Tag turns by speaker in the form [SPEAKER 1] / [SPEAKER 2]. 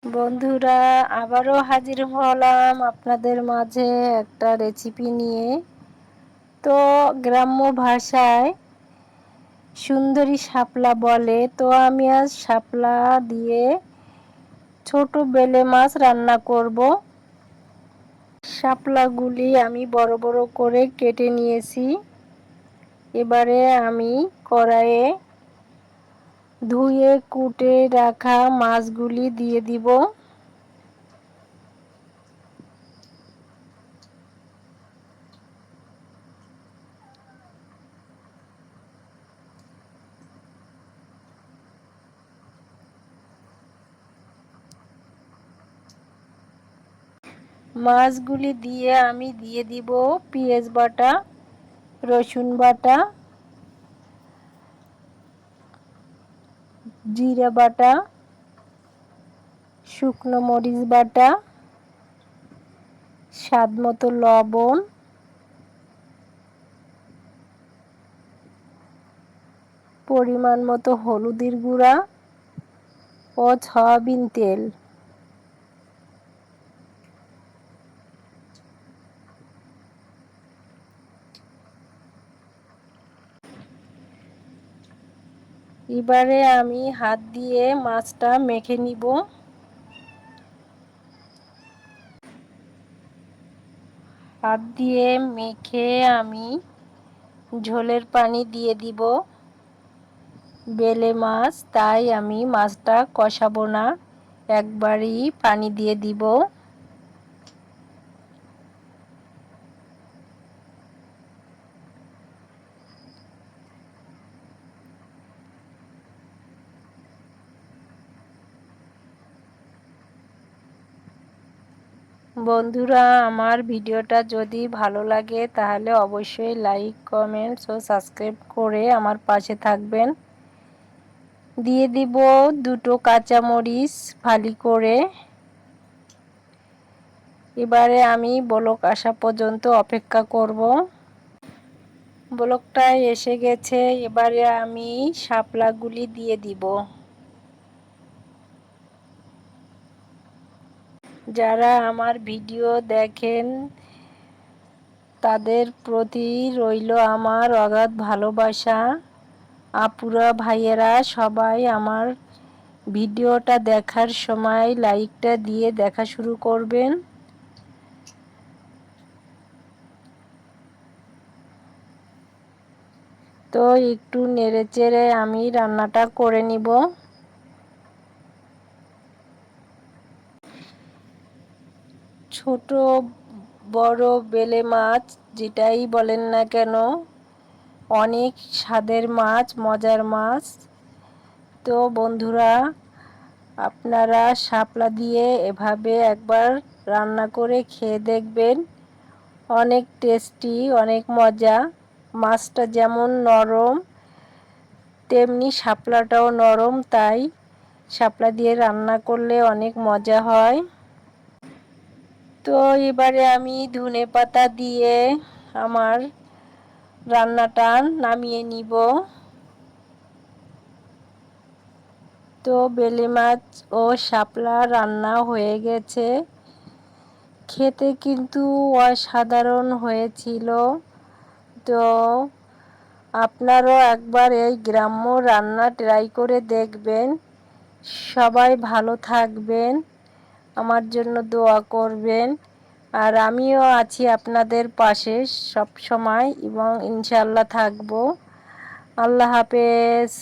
[SPEAKER 1] বন্ধুরা, আবারও হাজির হলাম আপনাদের মাঝে একটা রেসিপি নিয়ে। তো গ্রাম্য ভাষায় সুন্দরী শাপলা বলে। তো আমি আজ শাপলা দিয়ে ছোট বেলে মাছ রান্না করব। শাপলাগুলি আমি বড় বড় করে কেটে নিয়েছি। এবারে আমি কড়াইয়ে ধুয়ে কুটে রাখা মাছগুলি দিয়ে দিব। মাছগুলি দিয়ে আমি দিয়ে দিব পেঁয়াজ বাটা, রসুন বাটা, জিরা বাটা, শুকনো মরিচ বাটা, স্বাদ মতো লবণ, পরিমাণ মতো হলুদের গুঁড়া ও সয়াবিন তেল। এবারে আমি হাত দিয়ে মাছটা মেখে নিব। হাত দিয়ে মেখে আমি ঝোলের পানি দিয়ে দিব। বেলে মাছ, তাই আমি মাছটা কষাবো না, একবারই পানি দিয়ে দিব। বন্ধুরা, আমার ভিডিওটা যদি ভালো লাগে তাহলে অবশ্যই লাইক, কমেন্টস ও সাবস্ক্রাইব করে আমার পাশে থাকবেন। দিয়ে দিব দুটো কাঁচামরিচ ফালি করে। এবারে আমি বলক আসা পর্যন্ত অপেক্ষা করব। বলকটা এসে গেছে, এবারে আমি শাপলাগুলি দিয়ে দিব। যারা আমার ভিডিও দেখেন তাদের প্রতি রইল আমার অগাধ ভালোবাসা। আপুরা, ভাইয়েরা সবাই আমার ভিডিওটা দেখার সময় লাইকটা দিয়ে দেখা শুরু করবেন। তো একটু নেড়েচেড়ে আমি রান্নাটা করে নিব। ছোট বড় বেলে মাছ যেটাই বলেন না কেন, অনেক স্বাদের মাছ, মজার মাছ। তো বন্ধুরা, আপনারা শাপলা দিয়ে এভাবে একবার রান্না করে খেয়ে দেখবেন। অনেক টেস্টি, অনেক মজা। মাছটা যেমন নরম তেমনি শাপলাটাও নরম, তাই শাপলা দিয়ে রান্না করলে অনেক মজা হয়। তো এবারে আমি ধনেপাতা দিয়ে আমার রান্নাটা নামিয়ে নিব। তো বেলে মাছ ও শাপলা রান্না হয়ে গেছে। খেতে কিন্তু অসাধারণ হয়েছিল। তো আপনারাও একবার এই গ্রাম্য রান্না ট্রাই করে দেখবেন। সবাই ভালো থাকবেন, আমার জন্য দোয়া করবেন। আর আমিও আছি আপনাদের পাশে সব সময় এবং ইনশাআল্লাহ থাকবো। আল্লাহ হাফেজ।